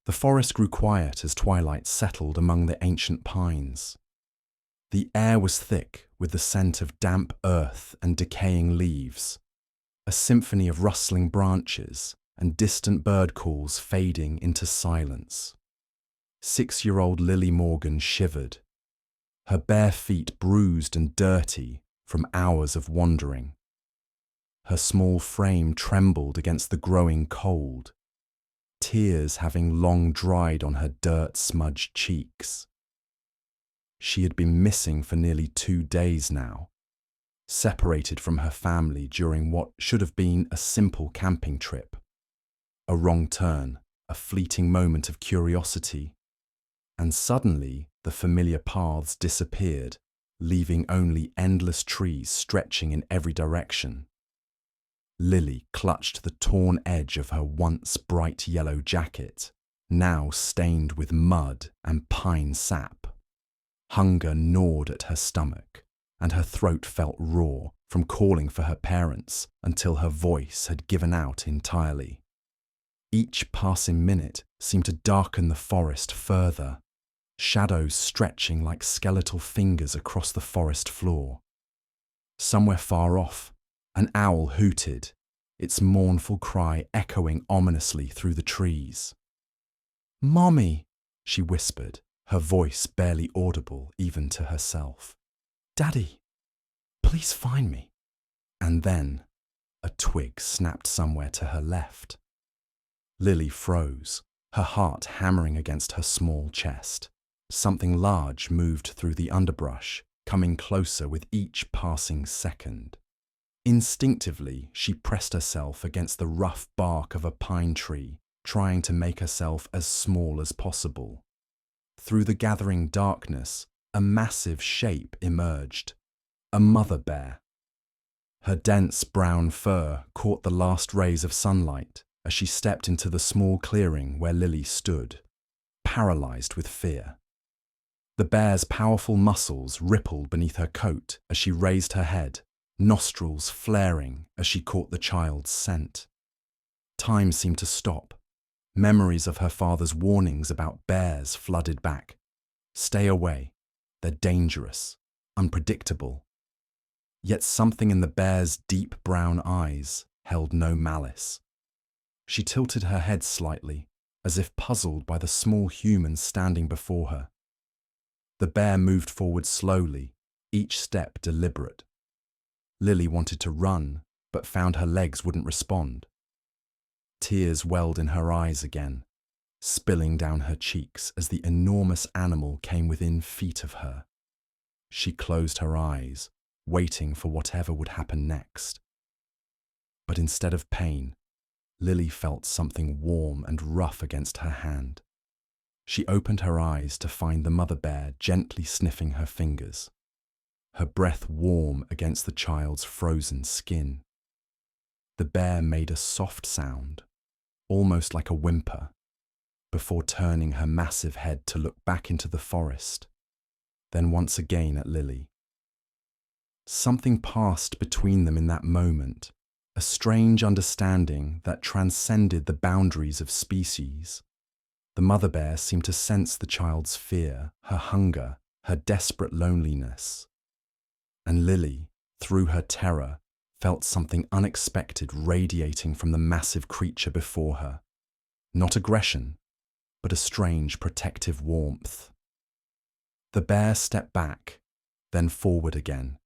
The forest grew quiet as twilight settled among the ancient pines. The air was thick with the scent of damp earth and decaying leaves, a symphony of rustling branches and distant bird calls fading into silence. 6-year-old Lily Morgan shivered, her bare feet bruised and dirty from hours of wandering. Her small frame trembled against the growing cold, tears having long dried on her dirt-smudged cheeks. She had been missing for nearly 2 days now, separated from her family during what should have been a simple camping trip. A wrong turn, a fleeting moment of curiosity, and suddenly the familiar paths disappeared, leaving only endless trees stretching in every direction. Lily clutched the torn edge of her once bright yellow jacket, now stained with mud and pine sap. Hunger gnawed at her stomach, and her throat felt raw from calling for her parents until her voice had given out entirely. Each passing minute seemed to darken the forest further, shadows stretching like skeletal fingers across the forest floor. Somewhere far off, an owl hooted, its mournful cry echoing ominously through the trees. "Mommy," she whispered, her voice barely audible even to herself. "Daddy, please find me." And then a twig snapped somewhere to her left. Lily froze, her heart hammering against her small chest. Something large moved through the underbrush, coming closer with each passing second. Instinctively, she pressed herself against the rough bark of a pine tree, trying to make herself as small as possible. Through the gathering darkness, a massive shape emerged, a mother bear. Her dense brown fur caught the last rays of sunlight as she stepped into the small clearing where Lily stood, paralyzed with fear. The bear's powerful muscles rippled beneath her coat as she raised her head, nostrils flaring as she caught the child's scent. Time seemed to stop. Memories of her father's warnings about bears flooded back. Stay away. They're dangerous, unpredictable. Yet something in the bear's deep brown eyes held no malice. She tilted her head slightly, as if puzzled by the small human standing before her. The bear moved forward slowly, each step deliberate. Lily wanted to run, but found her legs wouldn't respond. Tears welled in her eyes again, spilling down her cheeks as the enormous animal came within feet of her. She closed her eyes, waiting for whatever would happen next. But instead of pain, Lily felt something warm and rough against her hand. She opened her eyes to find the mother bear gently sniffing her fingers, her breath warm against the child's frozen skin. The bear made a soft sound, almost like a whimper, before turning her massive head to look back into the forest, then once again at Lily. Something passed between them in that moment, a strange understanding that transcended the boundaries of species. The mother bear seemed to sense the child's fear, her hunger, her desperate loneliness. And Lily, through her terror, felt something unexpected radiating from the massive creature before her. Not aggression, but a strange protective warmth. The bear stepped back, then forward again,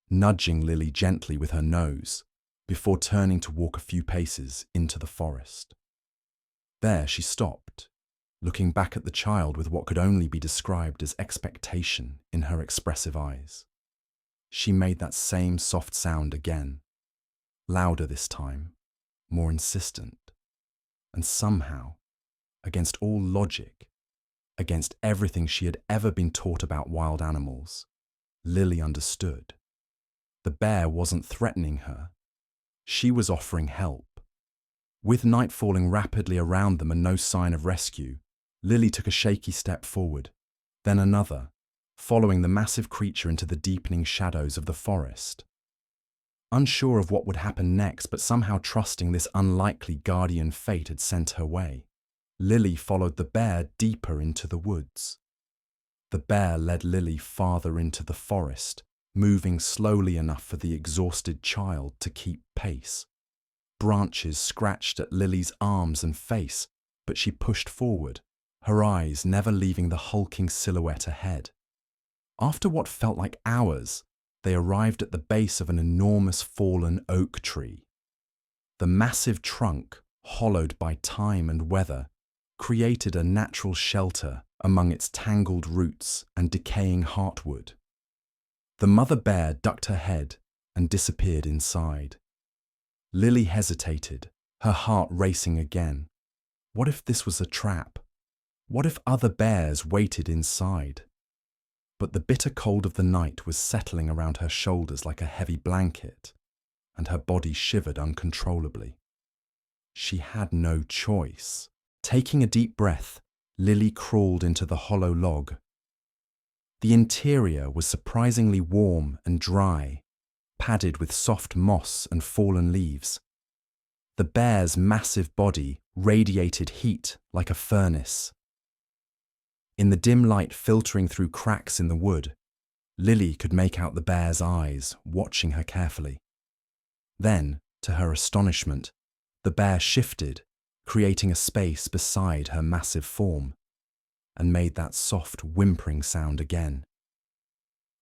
nudging Lily gently with her nose, before turning to walk a few paces into the forest. There she stopped, looking back at the child with what could only be described as expectation in her expressive eyes. She made that same soft sound again, louder this time, more insistent, and somehow, against all logic, against everything she had ever been taught about wild animals, Lily understood. The bear wasn't threatening her. She was offering help. With night falling rapidly around them and no sign of rescue, Lily took a shaky step forward, then another, following the massive creature into the deepening shadows of the forest. Unsure of what would happen next, but somehow trusting this unlikely guardian fate had sent her way, Lily followed the bear deeper into the woods. The bear led Lily farther into the forest, moving slowly enough for the exhausted child to keep pace. Branches scratched at Lily's arms and face, but she pushed forward, her eyes never leaving the hulking silhouette ahead. After what felt like hours, they arrived at the base of an enormous fallen oak tree. The massive trunk, hollowed by time and weather, created a natural shelter among its tangled roots and decaying heartwood. The mother bear ducked her head and disappeared inside. Lily hesitated, her heart racing again. What if this was a trap? What if other bears waited inside? But the bitter cold of the night was settling around her shoulders like a heavy blanket, and her body shivered uncontrollably. She had no choice. Taking a deep breath, Lily crawled into the hollow log. The interior was surprisingly warm and dry, padded with soft moss and fallen leaves. The bear's massive body radiated heat like a furnace. In the dim light filtering through cracks in the wood, Lily could make out the bear's eyes, watching her carefully. Then, to her astonishment, the bear shifted, creating a space beside her massive form, and made that soft, whimpering sound again.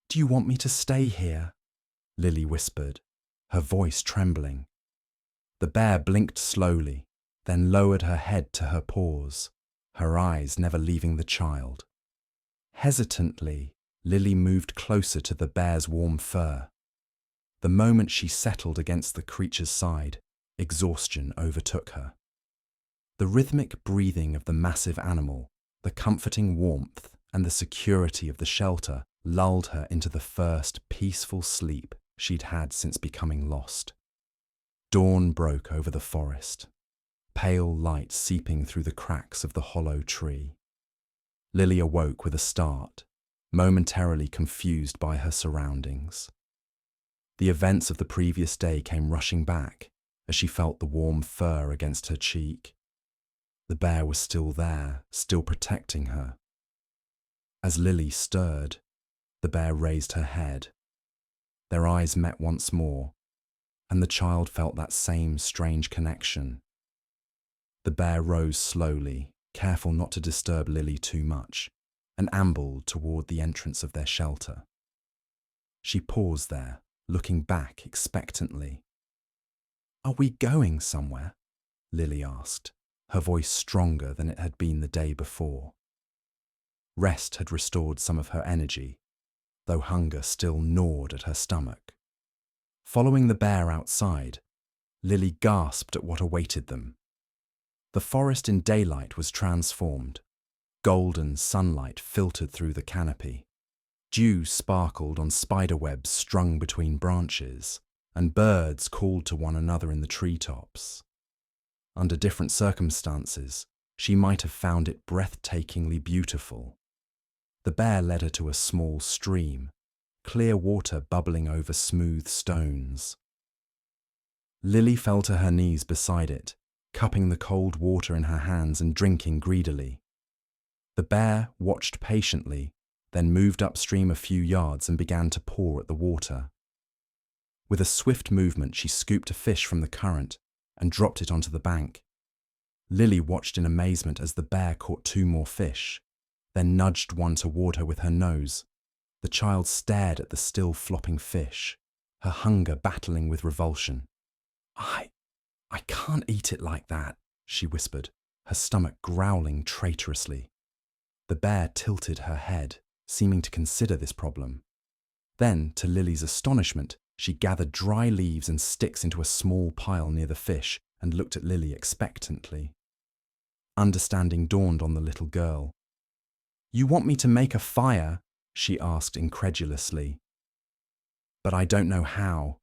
"Do you want me to stay here?" Lily whispered, her voice trembling. The bear blinked slowly, then lowered her head to her paws, her eyes never leaving the child. Hesitantly, Lily moved closer to the bear's warm fur. The moment she settled against the creature's side, exhaustion overtook her. The rhythmic breathing of the massive animal, the comforting warmth, and the security of the shelter lulled her into the first peaceful sleep she'd had since becoming lost. Dawn broke over the forest, pale light seeping through the cracks of the hollow tree. Lily awoke with a start, momentarily confused by her surroundings. The events of the previous day came rushing back as she felt the warm fur against her cheek. The bear was still there, still protecting her. As Lily stirred, the bear raised her head. Their eyes met once more, and the child felt that same strange connection. The bear rose slowly, careful not to disturb Lily too much, and ambled toward the entrance of their shelter. She paused there, looking back expectantly. "Are we going somewhere?" Lily asked, her voice stronger than it had been the day before. Rest had restored some of her energy, though hunger still gnawed at her stomach. Following the bear outside, Lily gasped at what awaited them. The forest in daylight was transformed. Golden sunlight filtered through the canopy. Dew sparkled on spiderwebs strung between branches, and birds called to one another in the treetops. Under different circumstances, she might have found it breathtakingly beautiful. The bear led her to a small stream, clear water bubbling over smooth stones. Lily fell to her knees beside it, cupping the cold water in her hands and drinking greedily. The bear watched patiently, then moved upstream a few yards and began to paw at the water. With a swift movement, she scooped a fish from the current and dropped it onto the bank. Lily watched in amazement as the bear caught 2 more fish, then nudged one toward her with her nose. The child stared at the still flopping fish, her hunger battling with revulsion. I can't eat it like that," she whispered, her stomach growling traitorously. The bear tilted her head, seeming to consider this problem. Then, to Lily's astonishment, she gathered dry leaves and sticks into a small pile near the fish and looked at Lily expectantly. Understanding dawned on the little girl. "You want me to make a fire?" she asked incredulously. "But I don't know how."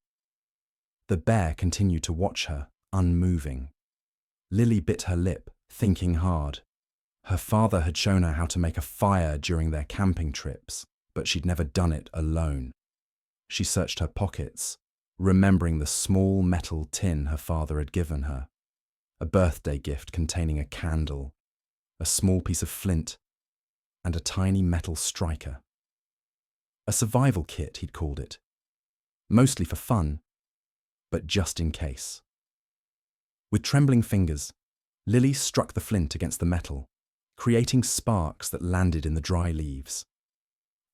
The bear continued to watch her, unmoving. Lily bit her lip, thinking hard. Her father had shown her how to make a fire during their camping trips, but she'd never done it alone. She searched her pockets, remembering the small metal tin her father had given her, a birthday gift containing a candle, a small piece of flint, and a tiny metal striker. A survival kit, he'd called it. Mostly for fun, but just in case. With trembling fingers, Lily struck the flint against the metal, creating sparks that landed in the dry leaves.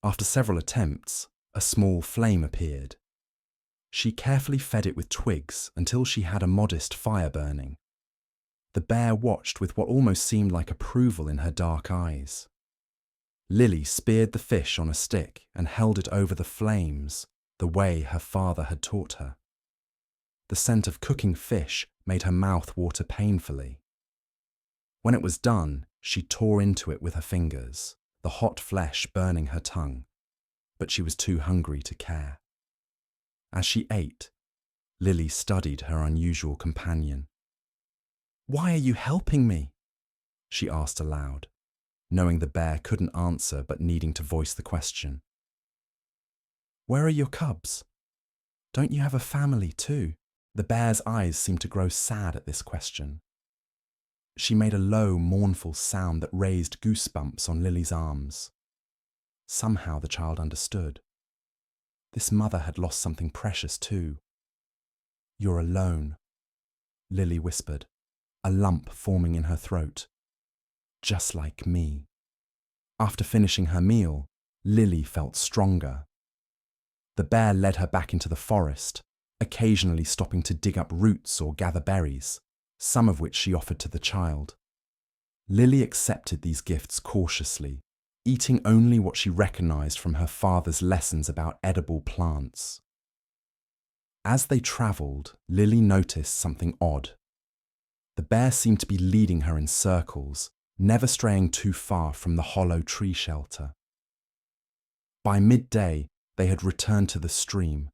After several attempts, a small flame appeared. She carefully fed it with twigs until she had a modest fire burning. The bear watched with what almost seemed like approval in her dark eyes. Lily speared the fish on a stick and held it over the flames, the way her father had taught her. The scent of cooking fish made her mouth water painfully. When it was done, she tore into it with her fingers, the hot flesh burning her tongue, but she was too hungry to care. As she ate, Lily studied her unusual companion. "Why are you helping me?" she asked aloud, knowing the bear couldn't answer but needing to voice the question. "Where are your cubs? Don't you have a family too?" The bear's eyes seemed to grow sad at this question. She made a low, mournful sound that raised goosebumps on Lily's arms. Somehow the child understood. This mother had lost something precious too. "You're alone," Lily whispered, a lump forming in her throat. "Just like me." After finishing her meal, Lily felt stronger. The bear led her back into the forest, occasionally stopping to dig up roots or gather berries, some of which she offered to the child. Lily accepted these gifts cautiously, eating only what she recognized from her father's lessons about edible plants. As they traveled, Lily noticed something odd. The bear seemed to be leading her in circles, never straying too far from the hollow tree shelter. By midday, they had returned to the stream,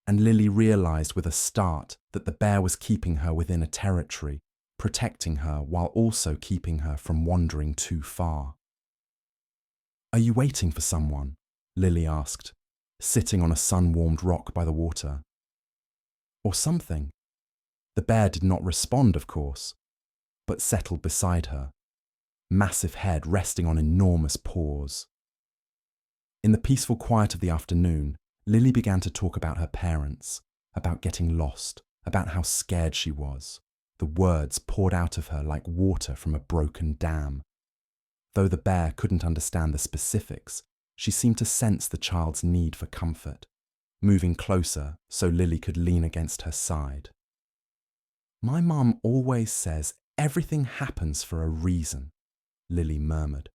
and Lily realized with a start that the bear was keeping her within a territory, protecting her while also keeping her from wandering too far. "Are you waiting for someone?" Lily asked, sitting on a sun-warmed rock by the water. "Or something?" The bear did not respond, of course, but settled beside her, massive head resting on enormous paws. In the peaceful quiet of the afternoon, Lily began to talk about her parents, about getting lost, about how scared she was. The words poured out of her like water from a broken dam. Though the bear couldn't understand the specifics, she seemed to sense the child's need for comfort, moving closer so Lily could lean against her side. "My mum always says everything happens for a reason," Lily murmured,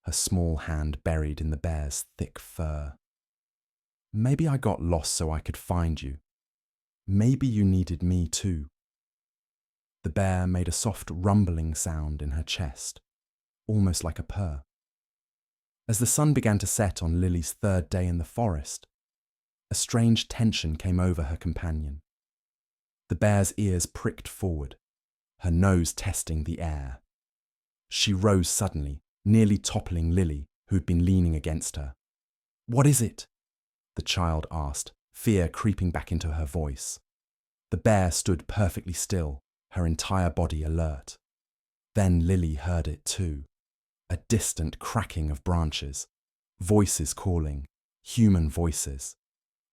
her small hand buried in the bear's thick fur. "Maybe I got lost so I could find you. Maybe you needed me too." The bear made a soft rumbling sound in her chest, almost like a purr. As the sun began to set on Lily's third day in the forest, a strange tension came over her companion. The bear's ears pricked forward, her nose testing the air. She rose suddenly, nearly toppling Lily, who'd been leaning against her. "What is it?" the child asked, fear creeping back into her voice. The bear stood perfectly still, her entire body alert. Then Lily heard it too, a distant cracking of branches, voices calling, human voices.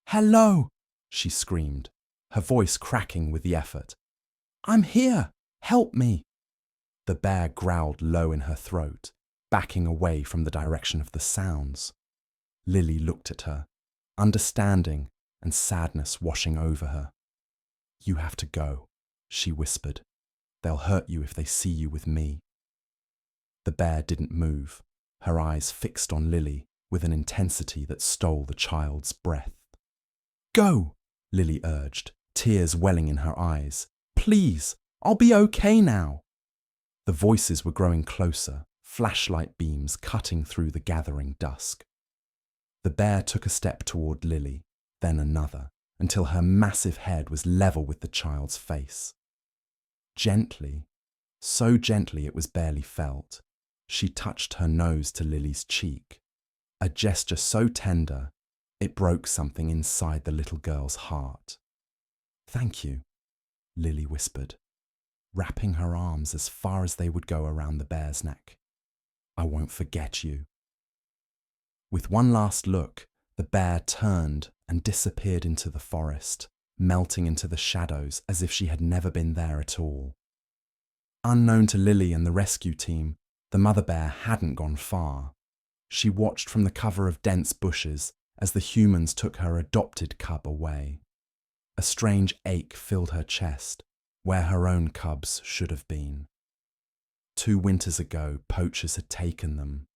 "Hello!" she screamed, her voice cracking with the effort. "I'm here! Help me!" The bear growled low in her throat, backing away from the direction of the sounds. Lily looked at her, understanding and sadness washing over her. "You have to go," she whispered. "They'll hurt you if they see you with me." The bear didn't move, her eyes fixed on Lily with an intensity that stole the child's breath. "Go," Lily urged, tears welling in her eyes. "Please, I'll be okay now." The voices were growing closer, flashlight beams cutting through the gathering dusk. The bear took a step toward Lily, then another, until her massive head was level with the child's face. Gently, so gently it was barely felt, she touched her nose to Lily's cheek, a gesture so tender it broke something inside the little girl's heart. "Thank you," Lily whispered, wrapping her arms as far as they would go around the bear's neck. I won't forget you." With one last look, the bear turned and disappeared into the forest, melting into the shadows as if she had never been there at all. Unknown to Lily and the rescue team, the mother bear hadn't gone far. She watched from the cover of dense bushes as the humans took her adopted cub away. A strange ache filled her chest, where her own cubs should have been. 2 winters ago, poachers had taken them,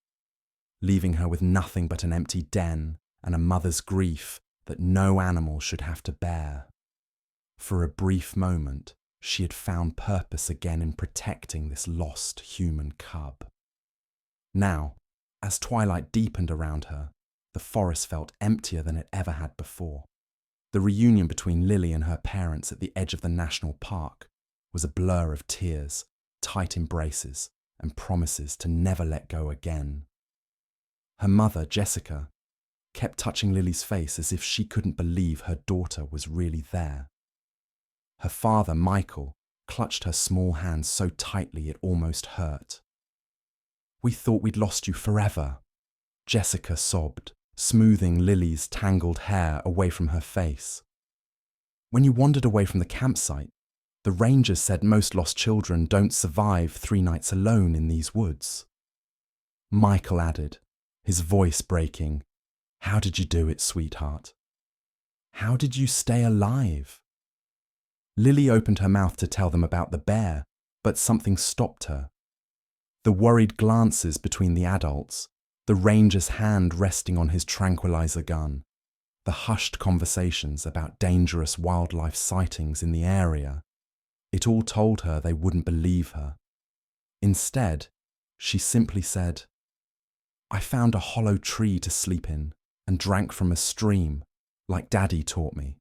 leaving her with nothing but an empty den and a mother's grief that no animal should have to bear. For a brief moment, she had found purpose again in protecting this lost human cub. Now, as twilight deepened around her, the forest felt emptier than it ever had before. The reunion between Lily and her parents at the edge of the national park was a blur of tears, tight embraces, and promises to never let go again. Her mother, Jessica, kept touching Lily's face as if she couldn't believe her daughter was really there. Her father, Michael, clutched her small hand so tightly it almost hurt. "We thought we'd lost you forever," Jessica sobbed, smoothing Lily's tangled hair away from her face. "When you wandered away from the campsite, the rangers said most lost children don't survive 3 nights alone in these woods." Michael added, his voice breaking, "How did you do it, sweetheart? How did you stay alive?" Lily opened her mouth to tell them about the bear, but something stopped her. The worried glances between the adults, the ranger's hand resting on his tranquilizer gun, the hushed conversations about dangerous wildlife sightings in the area, it all told her they wouldn't believe her. Instead, she simply said, "I found a hollow tree to sleep in and drank from a stream, like Daddy taught me."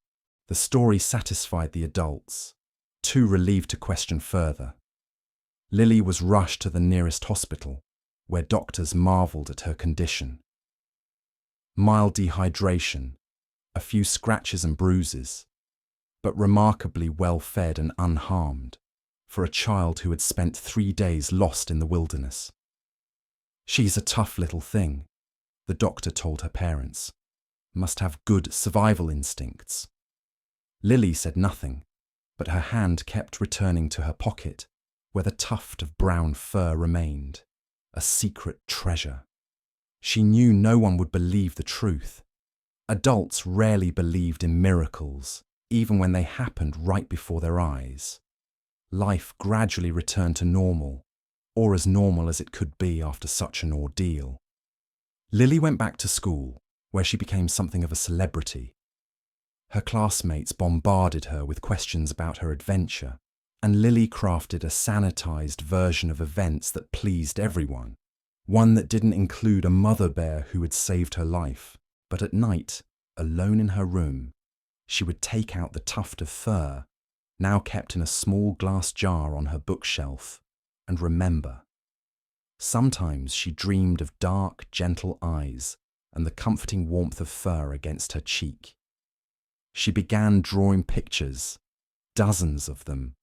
The story satisfied the adults, too relieved to question further. Lily was rushed to the nearest hospital, where doctors marvelled at her condition. Mild dehydration, a few scratches and bruises, but remarkably well-fed and unharmed for a child who had spent 3 days lost in the wilderness. "She's a tough little thing," the doctor told her parents. "Must have good survival instincts." Lily said nothing, but her hand kept returning to her pocket, where the tuft of brown fur remained, a secret treasure. She knew no one would believe the truth. Adults rarely believed in miracles, even when they happened right before their eyes. Life gradually returned to normal, or as normal as it could be after such an ordeal. Lily went back to school, where she became something of a celebrity. Her classmates bombarded her with questions about her adventure, and Lily crafted a sanitized version of events that pleased everyone, one that didn't include a mother bear who had saved her life, but at night, alone in her room, she would take out the tuft of fur, now kept in a small glass jar on her bookshelf, and remember. Sometimes she dreamed of dark, gentle eyes and the comforting warmth of fur against her cheek. She began drawing pictures, dozens of them,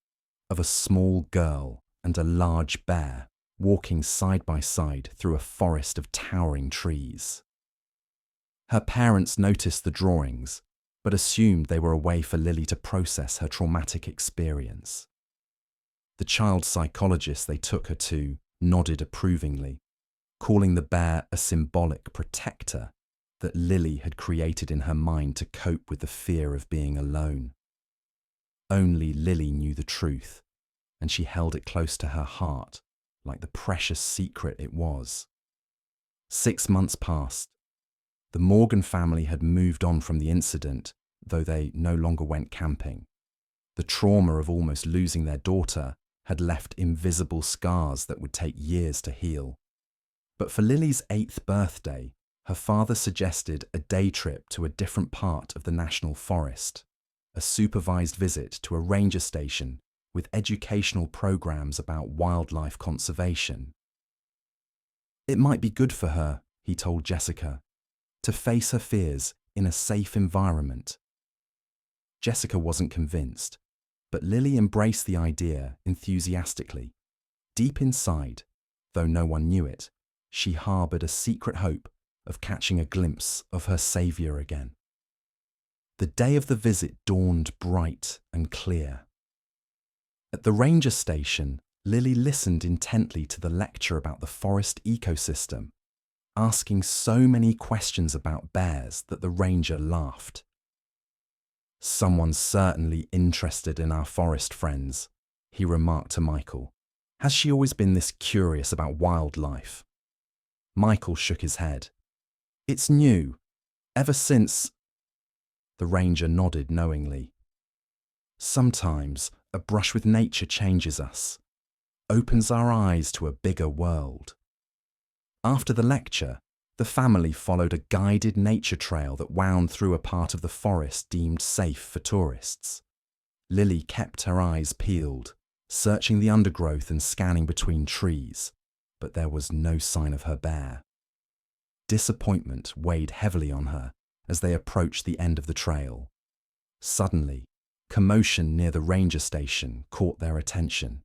of a small girl and a large bear walking side by side through a forest of towering trees. Her parents noticed the drawings, but assumed they were a way for Lily to process her traumatic experience. The child psychologist they took her to nodded approvingly, calling the bear a symbolic protector that Lily had created in her mind to cope with the fear of being alone. Only Lily knew the truth, and she held it close to her heart, like the precious secret it was. 6 months passed. The Morgan family had moved on from the incident, though they no longer went camping. The trauma of almost losing their daughter had left invisible scars that would take years to heal. But for Lily's 8th birthday, her father suggested a day trip to a different part of the national forest, a supervised visit to a ranger station with educational programs about wildlife conservation. It might be good for her, he told Jessica, to face her fears in a safe environment. Jessica wasn't convinced, but Lily embraced the idea enthusiastically. Deep inside, though no one knew it, she harbored a secret hope of catching a glimpse of her savior again. The day of the visit dawned bright and clear. At the ranger station, Lily listened intently to the lecture about the forest ecosystem, asking so many questions about bears that the ranger laughed. "Someone's certainly interested in our forest friends," he remarked to Michael. "Has she always been this curious about wildlife?" Michael shook his head. "It's new, ever since—" The ranger nodded knowingly. "Sometimes a brush with nature changes us, opens our eyes to a bigger world." After the lecture, the family followed a guided nature trail that wound through a part of the forest deemed safe for tourists. Lily kept her eyes peeled, searching the undergrowth and scanning between trees, but there was no sign of her bear. Disappointment weighed heavily on her as they approached the end of the trail. Suddenly, commotion near the ranger station caught their attention.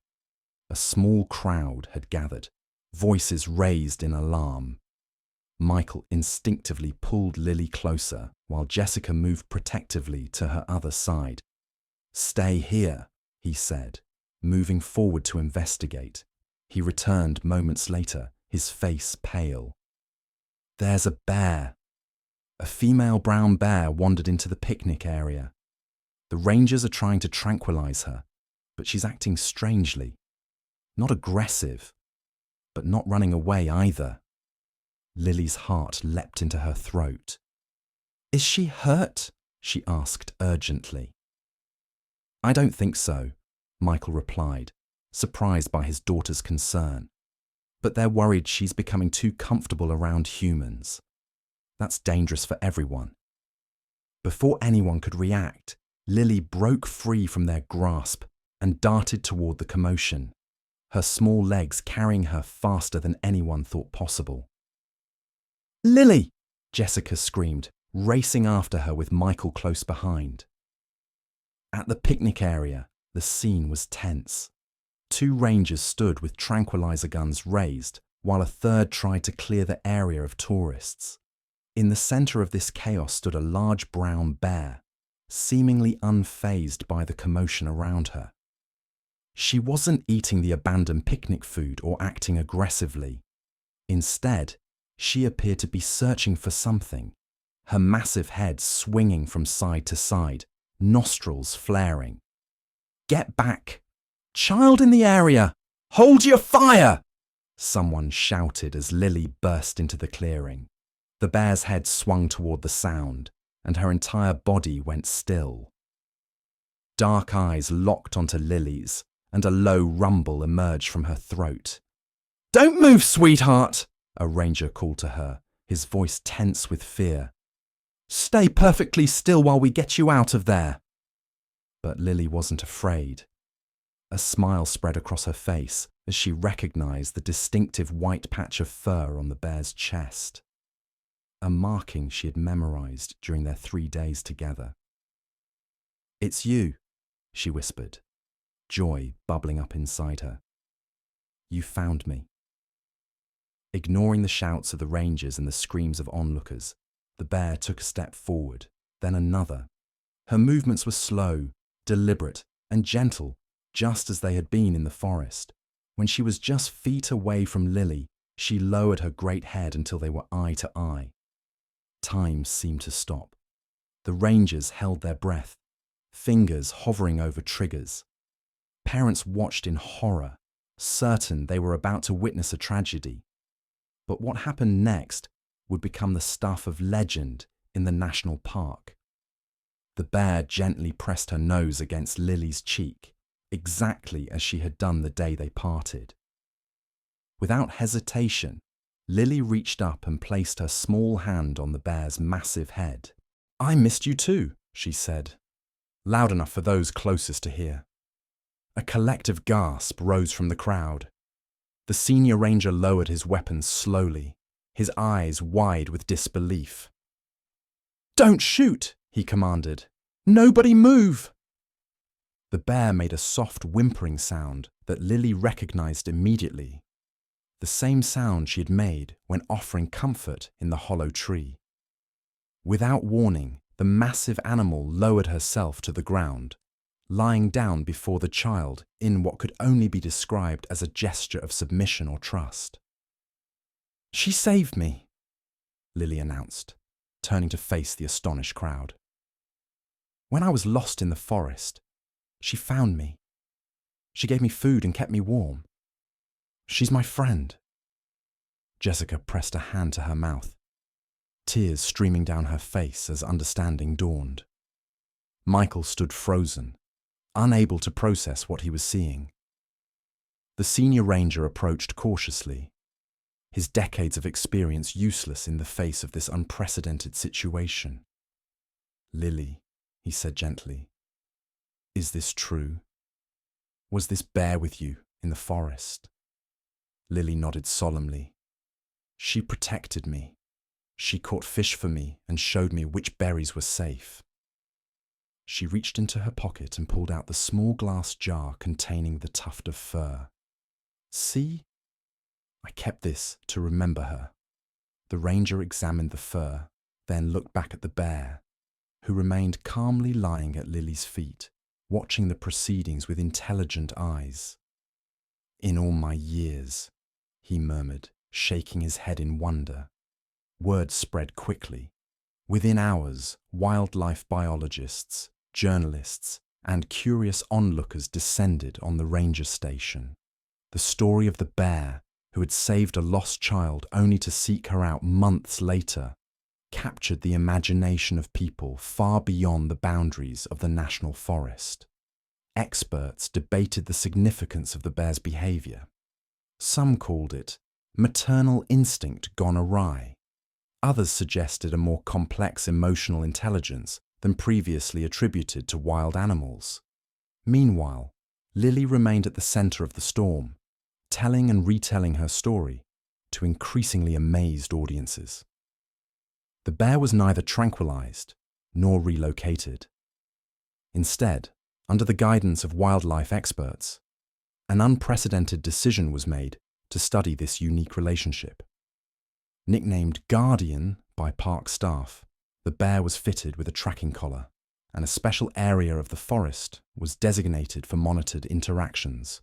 A small crowd had gathered, voices raised in alarm. Michael instinctively pulled Lily closer while Jessica moved protectively to her other side. "Stay here," he said, moving forward to investigate. He returned moments later, his face pale. "There's a bear." A female brown bear wandered into the picnic area. The rangers are trying to tranquilize her, but she's acting strangely. Not aggressive, but not running away either. Lily's heart leapt into her throat. "Is she hurt?" she asked urgently. "I don't think so," Michael replied, surprised by his daughter's concern. "But they're worried she's becoming too comfortable around humans. That's dangerous for everyone." Before anyone could react, Lily broke free from their grasp and darted toward the commotion, her small legs carrying her faster than anyone thought possible. "Lily!" Jessica screamed, racing after her with Michael close behind. At the picnic area, the scene was tense. 2 rangers stood with tranquilizer guns raised, while a third tried to clear the area of tourists. In the center of this chaos stood a large brown bear, seemingly unfazed by the commotion around her. She wasn't eating the abandoned picnic food or acting aggressively. Instead, she appeared to be searching for something, her massive head swinging from side to side, nostrils flaring. "Get back! Child in the area! Hold your fire!" someone shouted as Lily burst into the clearing. The bear's head swung toward the sound, and her entire body went still. Dark eyes locked onto Lily's, and a low rumble emerged from her throat. "Don't move, sweetheart!" a ranger called to her, his voice tense with fear. "Stay perfectly still while we get you out of there." But Lily wasn't afraid. A smile spread across her face as she recognized the distinctive white patch of fur on the bear's chest, a marking she had memorized during their 3 days together. "It's you," she whispered, joy bubbling up inside her. "You found me." Ignoring the shouts of the rangers and the screams of onlookers, the bear took a step forward, then another. Her movements were slow, deliberate, and gentle, just as they had been in the forest. When she was just feet away from Lily, she lowered her great head until they were eye to eye. Time seemed to stop. The rangers held their breath, fingers hovering over triggers. Parents watched in horror, certain they were about to witness a tragedy. But what happened next would become the stuff of legend in the national park. The bear gently pressed her nose against Lily's cheek, exactly as she had done the day they parted. Without hesitation, Lily reached up and placed her small hand on the bear's massive head. "I missed you too," she said, loud enough for those closest to hear. A collective gasp rose from the crowd. The senior ranger lowered his weapon slowly, his eyes wide with disbelief. "Don't shoot!" he commanded. "Nobody move!" The bear made a soft whimpering sound that Lily recognized immediately. the same sound she had made when offering comfort in the hollow tree. Without warning, the massive animal lowered herself to the ground, lying down before the child in what could only be described as a gesture of submission or trust. "She saved me," Lily announced, turning to face the astonished crowd. "When I was lost in the forest, she found me. She gave me food and kept me warm. She's my friend." Jessica pressed a hand to her mouth, tears streaming down her face as understanding dawned. Michael stood frozen, unable to process what he was seeing. The senior ranger approached cautiously, his decades of experience useless in the face of this unprecedented situation. "Lily," he said gently, "is this true? Was this bear with you in the forest?" Lily nodded solemnly. "She protected me. She caught fish for me and showed me which berries were safe." She reached into her pocket and pulled out the small glass jar containing the tuft of fur. "See? I kept this to remember her." The ranger examined the fur, then looked back at the bear, who remained calmly lying at Lily's feet, watching the proceedings with intelligent eyes. "In all my years," he murmured, shaking his head in wonder. Word spread quickly. Within hours, wildlife biologists, journalists, and curious onlookers descended on the ranger station. The story of the bear, who had saved a lost child only to seek her out months later, captured the imagination of people far beyond the boundaries of the national forest. Experts debated the significance of the bear's behavior. Some called it maternal instinct gone awry. Others suggested a more complex emotional intelligence than previously attributed to wild animals. Meanwhile, Lily remained at the center of the storm, telling and retelling her story to increasingly amazed audiences. The bear was neither tranquilized nor relocated. Instead, under the guidance of wildlife experts, an unprecedented decision was made to study this unique relationship. Nicknamed Guardian by park staff, the bear was fitted with a tracking collar, and a special area of the forest was designated for monitored interactions,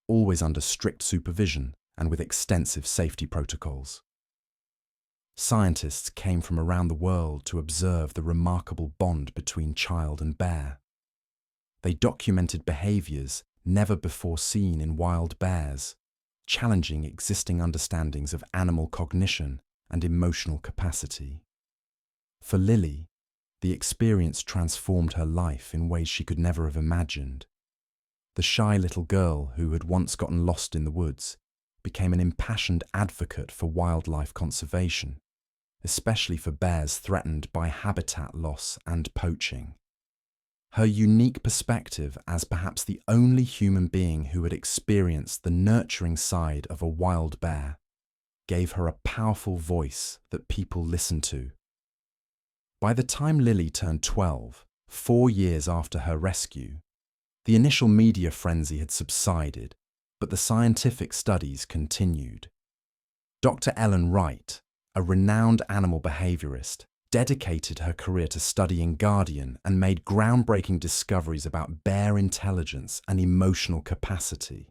always under strict supervision and with extensive safety protocols. Scientists came from around the world to observe the remarkable bond between child and bear. They documented behaviors never before seen in wild bears, challenging existing understandings of animal cognition and emotional capacity. For Lily, the experience transformed her life in ways she could never have imagined. The shy little girl who had once gotten lost in the woods became an impassioned advocate for wildlife conservation, especially for bears threatened by habitat loss and poaching. Her unique perspective as perhaps the only human being who had experienced the nurturing side of a wild bear gave her a powerful voice that people listened to. By the time Lily turned 12, 4 years after her rescue, the initial media frenzy had subsided, but the scientific studies continued. Dr. Ellen Wright, a renowned animal behaviorist, dedicated her career to studying Guardian and made groundbreaking discoveries about bear intelligence and emotional capacity.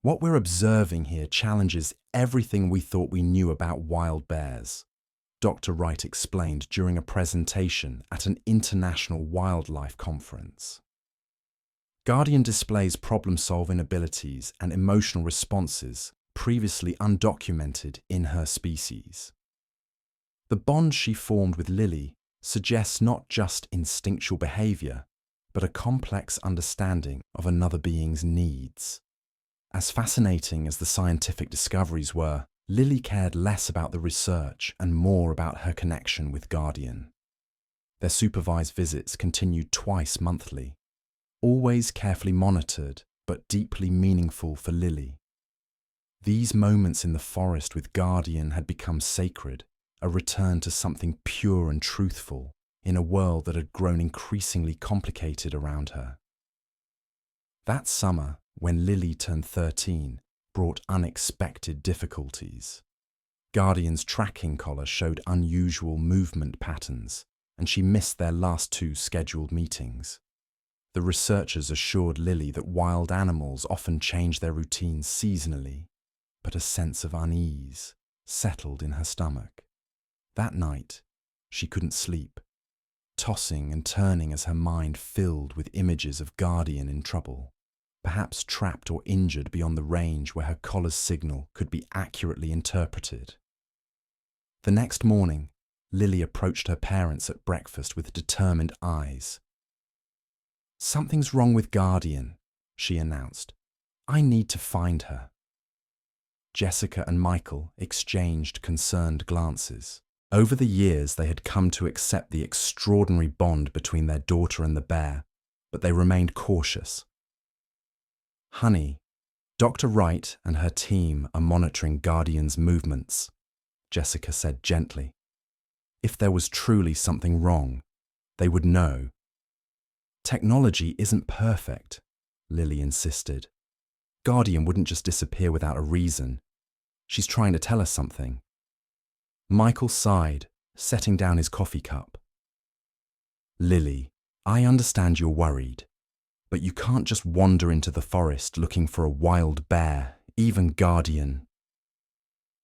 What we're observing here challenges everything we thought we knew about wild bears, Dr. Wright explained during a presentation at an international wildlife conference. Guardian displays problem-solving abilities and emotional responses previously undocumented in her species. The bond she formed with Lily suggests not just instinctual behavior, but a complex understanding of another being's needs. As fascinating as the scientific discoveries were, Lily cared less about the research and more about her connection with Guardian. Their supervised visits continued twice monthly, always carefully monitored but deeply meaningful for Lily. These moments in the forest with Guardian had become sacred, a return to something pure and truthful in a world that had grown increasingly complicated around her. That summer, when Lily turned 13, brought unexpected difficulties. Guardian's tracking collar showed unusual movement patterns, and she missed their last 2 scheduled meetings. The researchers assured Lily that wild animals often change their routines seasonally, but a sense of unease settled in her stomach. That night, she couldn't sleep, tossing and turning as her mind filled with images of Guardian in trouble, perhaps trapped or injured beyond the range where her collar's signal could be accurately interpreted. The next morning, Lily approached her parents at breakfast with determined eyes. "Something's wrong with Guardian," she announced. "I need to find her." Jessica and Michael exchanged concerned glances. Over the years, they had come to accept the extraordinary bond between their daughter and the bear, but they remained cautious. "Honey, Dr. Wright and her team are monitoring Guardian's movements," Jessica said gently. "If there was truly something wrong, they would know." "Technology isn't perfect," Lily insisted. "Guardian wouldn't just disappear without a reason. She's trying to tell us something." Michael sighed, setting down his coffee cup. "Lily, I understand you're worried, but you can't just wander into the forest looking for a wild bear, even Guardian."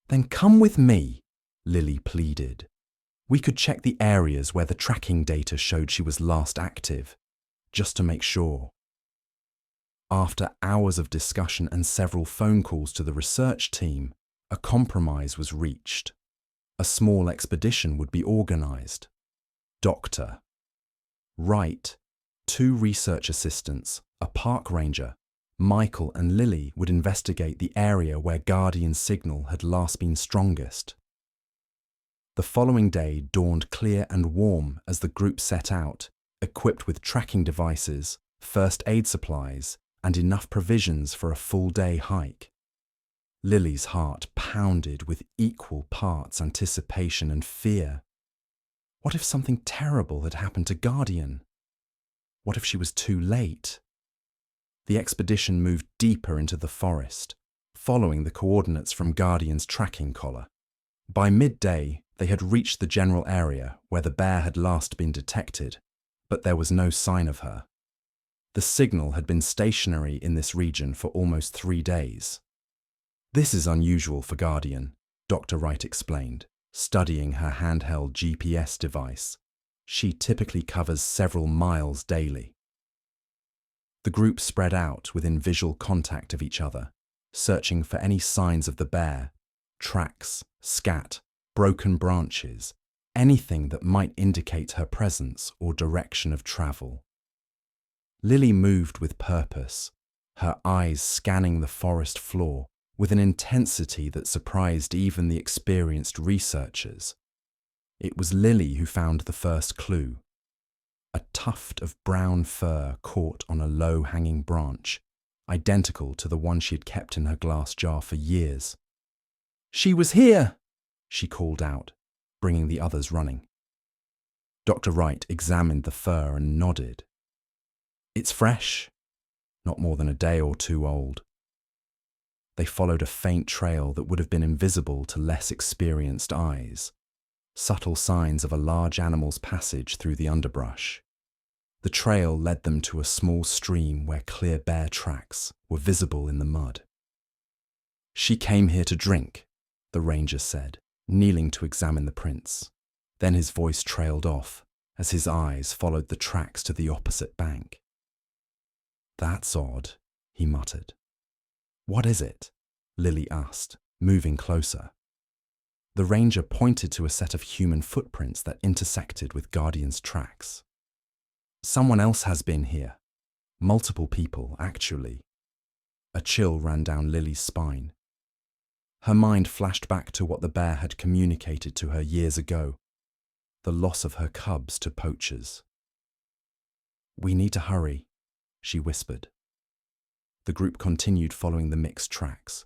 "Then come with me," Lily pleaded. "We could check the areas where the tracking data showed she was last active, just to make sure." After hours of discussion and several phone calls to the research team, a compromise was reached. A small expedition would be organized. Dr. Wright, 2 research assistants, a park ranger, Michael and Lily would investigate the area where Guardian's signal had last been strongest. The following day dawned clear and warm as the group set out, equipped with tracking devices, first aid supplies, and enough provisions for a full-day hike. Lily's heart pounded with equal parts anticipation and fear. What if something terrible had happened to Guardian? What if she was too late? The expedition moved deeper into the forest, following the coordinates from Guardian's tracking collar. By midday, they had reached the general area where the bear had last been detected, but there was no sign of her. The signal had been stationary in this region for almost 3 days. "This is unusual for Guardian," Dr. Wright explained, studying her handheld GPS device. "She typically covers several miles daily." The group spread out within visual contact of each other, searching for any signs of the bear, tracks, scat, broken branches, anything that might indicate her presence or direction of travel. Lily moved with purpose, her eyes scanning the forest floor with an intensity that surprised even the experienced researchers. It was Lily who found the first clue. A tuft of brown fur caught on a low-hanging branch, identical to the one she had kept in her glass jar for years. "She was here!" she called out, bringing the others running. Dr. Wright examined the fur and nodded. "It's fresh, not more than a day or 2 old." They followed a faint trail that would have been invisible to less experienced eyes, subtle signs of a large animal's passage through the underbrush. The trail led them to a small stream where clear bear tracks were visible in the mud. "She came here to drink," the ranger said, kneeling to examine the prints. Then his voice trailed off as his eyes followed the tracks to the opposite bank. "That's odd," he muttered. "What is it?" Lily asked, moving closer. The ranger pointed to a set of human footprints that intersected with Guardian's tracks. "Someone else has been here. Multiple people, actually." A chill ran down Lily's spine. Her mind flashed back to what the bear had communicated to her years ago, the loss of her cubs to poachers. "We need to hurry," she whispered. The group continued following the mixed tracks,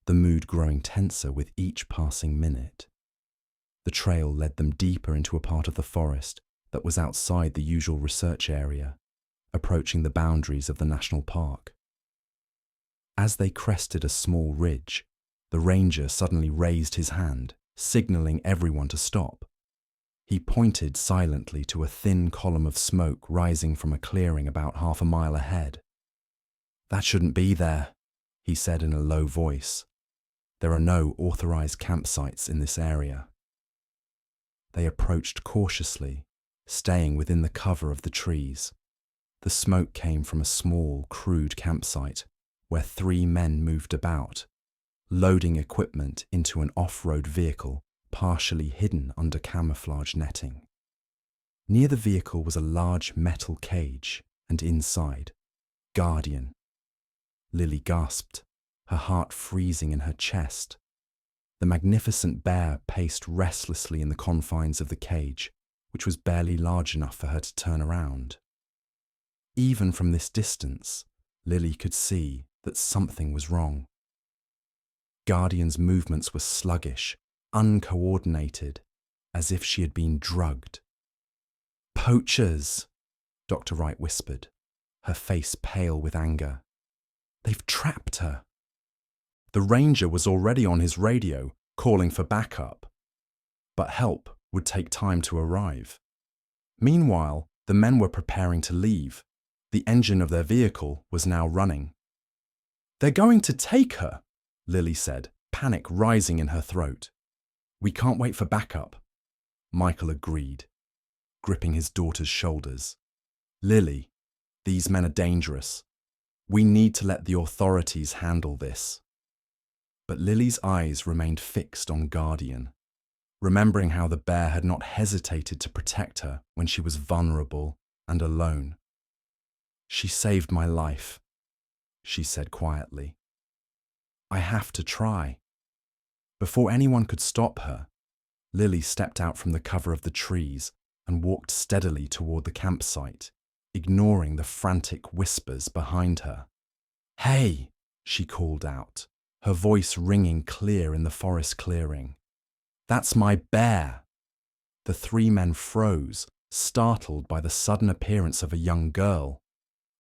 the mood growing tenser with each passing minute. The trail led them deeper into a part of the forest that was outside the usual research area, approaching the boundaries of the national park. As they crested a small ridge, the ranger suddenly raised his hand, signaling everyone to stop. He pointed silently to a thin column of smoke rising from a clearing about half a mile ahead. "That shouldn't be there," he said in a low voice. "There are no authorized campsites in this area." They approached cautiously, staying within the cover of the trees. The smoke came from a small, crude campsite where 3 men moved about, loading equipment into an off-road vehicle partially hidden under camouflage netting. Near the vehicle was a large metal cage, and inside, Guardian. Lily gasped, her heart freezing in her chest. The magnificent bear paced restlessly in the confines of the cage, which was barely large enough for her to turn around. Even from this distance, Lily could see that something was wrong. Guardian's movements were sluggish, uncoordinated, as if she had been drugged. "Poachers," Dr. Wright whispered, her face pale with anger. "They've trapped her." The ranger was already on his radio, calling for backup. But help would take time to arrive. Meanwhile, the men were preparing to leave. The engine of their vehicle was now running. "They're going to take her," Lily said, panic rising in her throat. "We can't wait for backup," Michael agreed, gripping his daughter's shoulders. "Lily, these men are dangerous. We need to let the authorities handle this." But Lily's eyes remained fixed on Guardian, remembering how the bear had not hesitated to protect her when she was vulnerable and alone. "She saved my life," she said quietly. "I have to try." Before anyone could stop her, Lily stepped out from the cover of the trees and walked steadily toward the campsite, ignoring the frantic whispers behind her. "Hey!" she called out, her voice ringing clear in the forest clearing. "That's my bear!" The 3 men froze, startled by the sudden appearance of a young girl.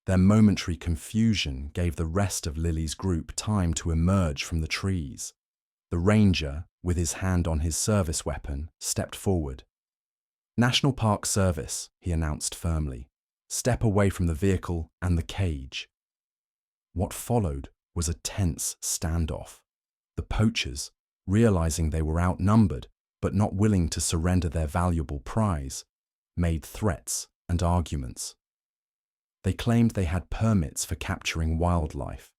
Their momentary confusion gave the rest of Lily's group time to emerge from the trees. The ranger, with his hand on his service weapon, stepped forward. "National Park Service," he announced firmly. "Step away from the vehicle and the cage." What followed was a tense standoff. The poachers, realizing they were outnumbered but not willing to surrender their valuable prize, made threats and arguments. They claimed they had permits for capturing wildlife,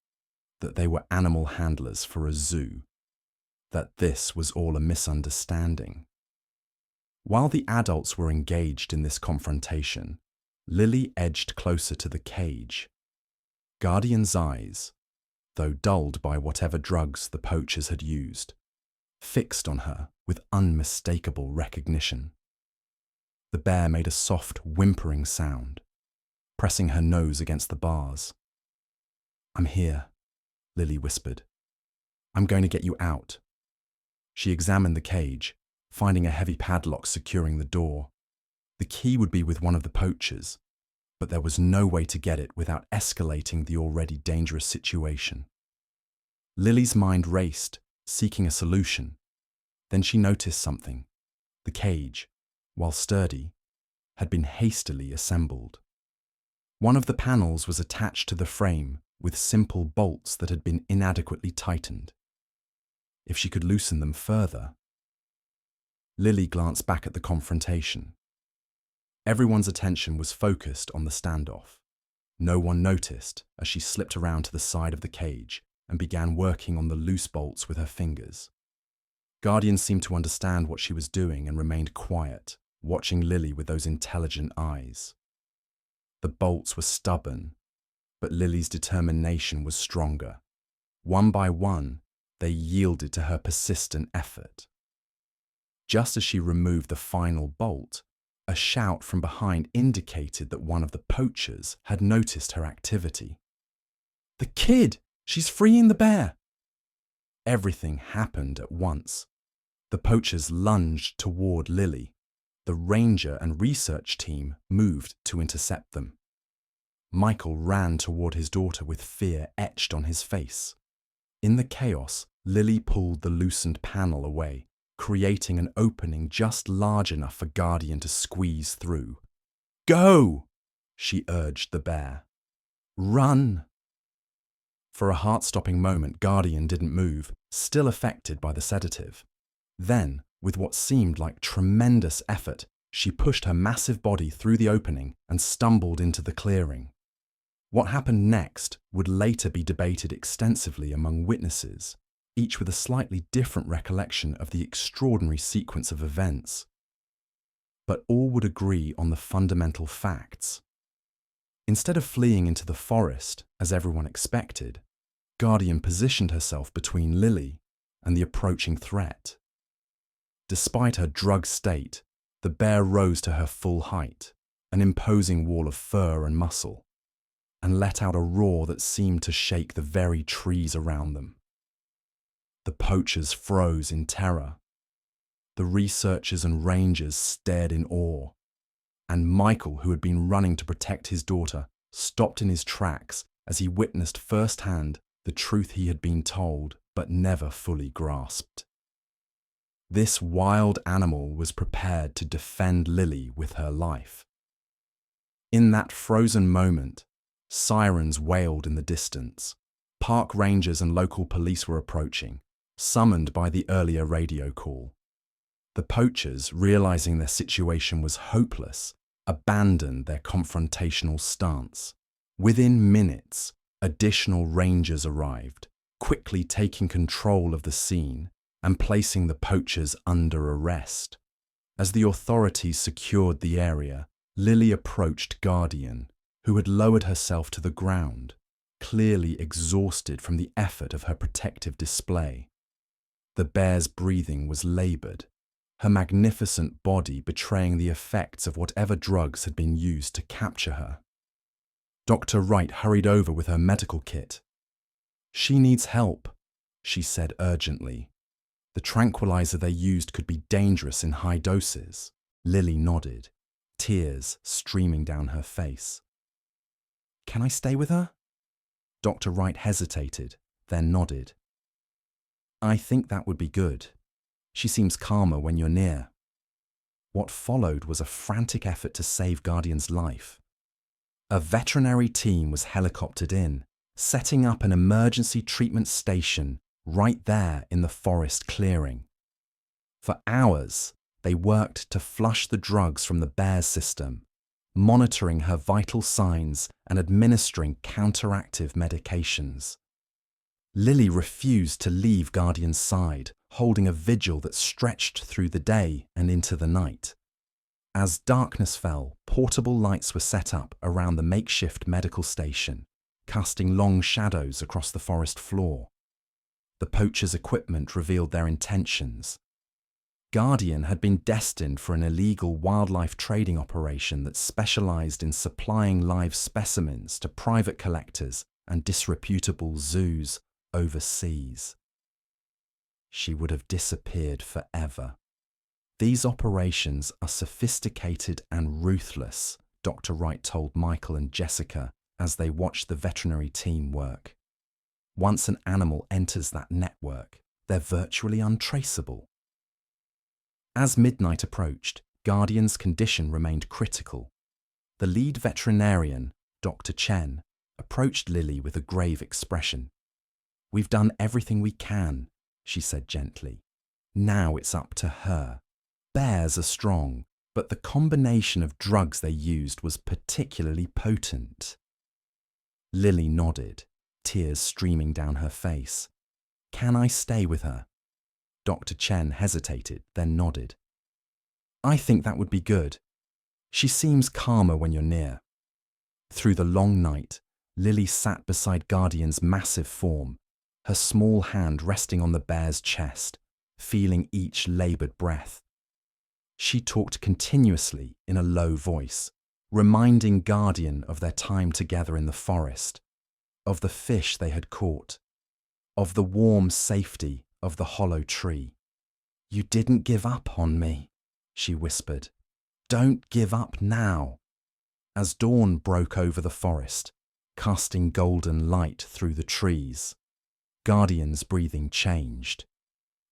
that they were animal handlers for a zoo, that this was all a misunderstanding. While the adults were engaged in this confrontation, Lily edged closer to the cage. Guardian's eyes, though dulled by whatever drugs the poachers had used, fixed on her with unmistakable recognition. The bear made a soft, whimpering sound, pressing her nose against the bars. "I'm here," Lily whispered. "I'm going to get you out." She examined the cage, finding a heavy padlock securing the door. The key would be with one of the poachers, but there was no way to get it without escalating the already dangerous situation. Lily's mind raced, seeking a solution. Then she noticed something. The cage, while sturdy, had been hastily assembled. One of the panels was attached to the frame with simple bolts that had been inadequately tightened. If she could loosen them further. Lily glanced back at the confrontation. Everyone's attention was focused on the standoff. No one noticed as she slipped around to the side of the cage and began working on the loose bolts with her fingers. Guardian seemed to understand what she was doing and remained quiet, watching Lily with those intelligent eyes. The bolts were stubborn, but Lily's determination was stronger. One by one, they yielded to her persistent effort. Just as she removed the final bolt, a shout from behind indicated that one of the poachers had noticed her activity. "The kid! She's freeing the bear!" Everything happened at once. The poachers lunged toward Lily. The ranger and research team moved to intercept them. Michael ran toward his daughter with fear etched on his face. In the chaos, Lily pulled the loosened panel away, creating an opening just large enough for Guardian to squeeze through. "Go!" she urged the bear. "Run!" For a heart-stopping moment, Guardian didn't move, still affected by the sedative. Then, with what seemed like tremendous effort, she pushed her massive body through the opening and stumbled into the clearing. What happened next would later be debated extensively among witnesses, each with a slightly different recollection of the extraordinary sequence of events. But all would agree on the fundamental facts. Instead of fleeing into the forest, as everyone expected, Guardian positioned herself between Lily and the approaching threat. Despite her drugged state, the bear rose to her full height, an imposing wall of fur and muscle, and let out a roar that seemed to shake the very trees around them. The poachers froze in terror. The researchers and rangers stared in awe, and Michael, who had been running to protect his daughter, stopped in his tracks as he witnessed firsthand the truth he had been told but never fully grasped. This wild animal was prepared to defend Lily with her life. In that frozen moment, sirens wailed in the distance. Park rangers and local police were approaching, summoned by the earlier radio call. The poachers, realizing their situation was hopeless, abandoned their confrontational stance. Within minutes, additional rangers arrived, quickly taking control of the scene and placing the poachers under arrest. As the authorities secured the area, Lily approached Guardian, who had lowered herself to the ground, clearly exhausted from the effort of her protective display. The bear's breathing was labored, her magnificent body betraying the effects of whatever drugs had been used to capture her. Dr. Wright hurried over with her medical kit. "She needs help," she said urgently. The tranquilizer they used could be dangerous in high doses. Lily nodded, tears streaming down her face. "Can I stay with her?" Dr. Wright hesitated, then nodded. "I think that would be good. She seems calmer when you're near." What followed was a frantic effort to save Guardian's life. A veterinary team was helicoptered in, setting up an emergency treatment station right there in the forest clearing. For hours, they worked to flush the drugs from the bear's system, monitoring her vital signs and administering counteractive medications. Lily refused to leave Guardian's side, holding a vigil that stretched through the day and into the night. As darkness fell, portable lights were set up around the makeshift medical station, casting long shadows across the forest floor. The poachers' equipment revealed their intentions. Guardian had been destined for an illegal wildlife trading operation that specialized in supplying live specimens to private collectors and disreputable zoos overseas. She would have disappeared forever. "These operations are sophisticated and ruthless," Dr. Wright told Michael and Jessica as they watched the veterinary team work. "Once an animal enters that network, they're virtually untraceable." As midnight approached, Guardian's condition remained critical. The lead veterinarian, Dr. Chen, approached Lily with a grave expression. "We've done everything we can," she said gently. "Now it's up to her. Bears are strong, but the combination of drugs they used was particularly potent." Lily nodded, tears streaming down her face. "Can I stay with her?" Dr. Chen hesitated, then nodded. "I think that would be good. She seems calmer when you're near." Through the long night, Lily sat beside Guardian's massive form, her small hand resting on the bear's chest, feeling each labored breath. She talked continuously in a low voice, reminding Guardian of their time together in the forest, of the fish they had caught, of the warm safety of the hollow tree. "You didn't give up on me," she whispered. "Don't give up now." As dawn broke over the forest, casting golden light through the trees, Guardian's breathing changed.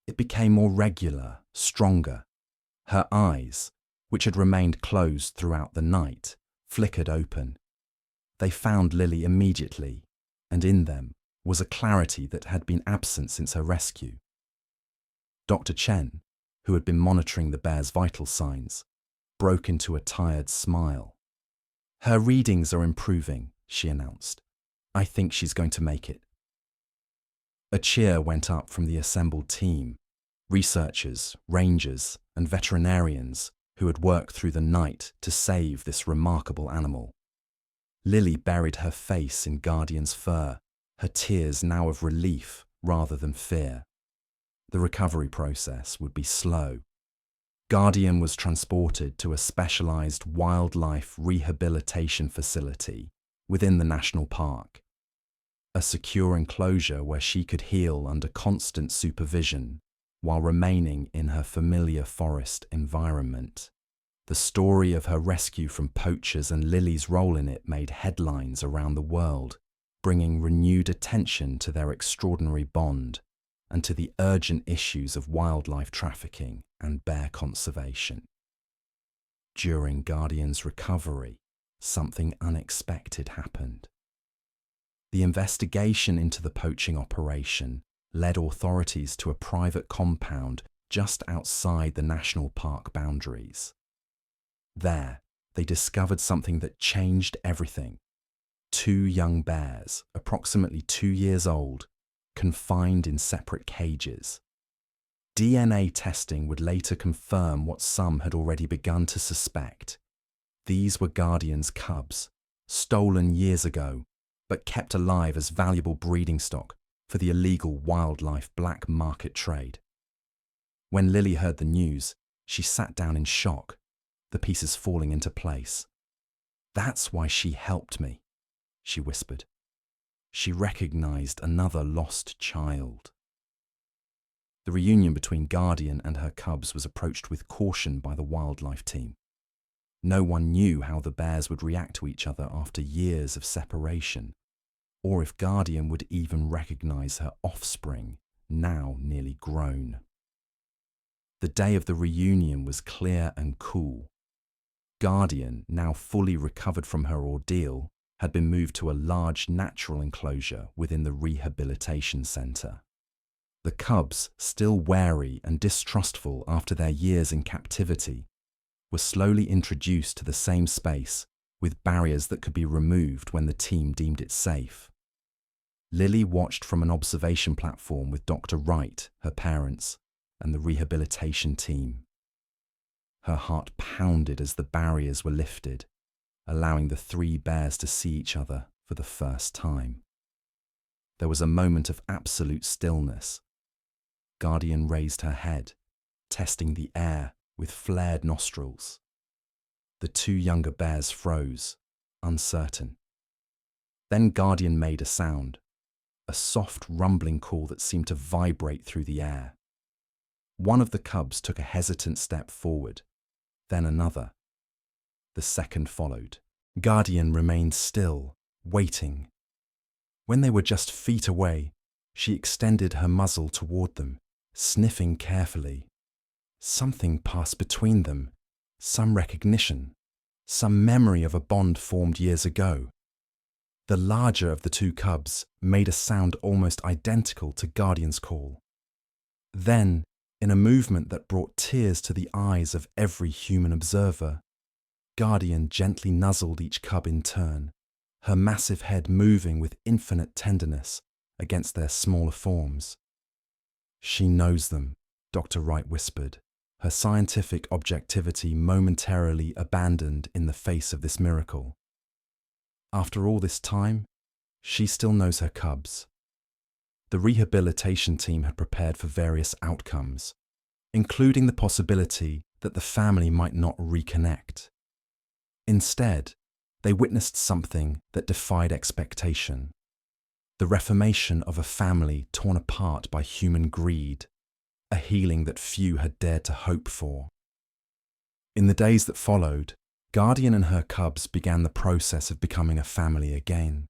It became more regular, stronger. Her eyes, which had remained closed throughout the night, flickered open. They found Lily immediately, and in them was a clarity that had been absent since her rescue. Dr. Chen, who had been monitoring the bear's vital signs, broke into a tired smile. "Her readings are improving," she announced. "I think she's going to make it." A cheer went up from the assembled team, researchers, rangers, and veterinarians who had worked through the night to save this remarkable animal. Lily buried her face in Guardian's fur, her tears now of relief rather than fear. The recovery process would be slow. Guardian was transported to a specialized wildlife rehabilitation facility within the national park, a secure enclosure where she could heal under constant supervision while remaining in her familiar forest environment. The story of her rescue from poachers and Lily's role in it made headlines around the world, bringing renewed attention to their extraordinary bond and to the urgent issues of wildlife trafficking and bear conservation. During Guardian's recovery, something unexpected happened. The investigation into the poaching operation led authorities to a private compound just outside the national park boundaries. There, they discovered something that changed everything. 2 young bears, approximately 2 years old, confined in separate cages. DNA testing would later confirm what some had already begun to suspect. These were Guardian's cubs, stolen years ago, but kept alive as valuable breeding stock for the illegal wildlife black market trade. When Lily heard the news, she sat down in shock, the pieces falling into place. "That's why she helped me," she whispered. She recognized another lost child. The reunion between Guardian and her cubs was approached with caution by the wildlife team. No one knew how the bears would react to each other after years of separation, or if Guardian would even recognize her offspring, now nearly grown. The day of the reunion was clear and cool. Guardian, now fully recovered from her ordeal, had been moved to a large natural enclosure within the rehabilitation center. The cubs, still wary and distrustful after their years in captivity, were slowly introduced to the same space with barriers that could be removed when the team deemed it safe. Lily watched from an observation platform with Dr. Wright, her parents, and the rehabilitation team. Her heart pounded as the barriers were lifted, allowing the 3 bears to see each other for the first time. There was a moment of absolute stillness. Guardian raised her head, testing the air with flared nostrils. The 2 younger bears froze, uncertain. Then Guardian made a sound, a soft rumbling call that seemed to vibrate through the air. One of the cubs took a hesitant step forward, then another. The second followed. Guardian remained still, waiting. When they were just feet away, she extended her muzzle toward them, sniffing carefully. Something passed between them, some recognition, some memory of a bond formed years ago. The larger of the 2 cubs made a sound almost identical to Guardian's call. Then, in a movement that brought tears to the eyes of every human observer, Guardian gently nuzzled each cub in turn, her massive head moving with infinite tenderness against their smaller forms. "She knows them," Dr. Wright whispered, her scientific objectivity momentarily abandoned in the face of this miracle. After all this time, she still knows her cubs. The rehabilitation team had prepared for various outcomes, including the possibility that the family might not reconnect. Instead, they witnessed something that defied expectation: the reformation of a family torn apart by human greed, a healing that few had dared to hope for. In the days that followed, Guardian and her cubs began the process of becoming a family again.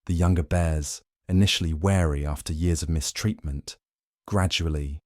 The younger bears, initially wary after years of mistreatment, gradually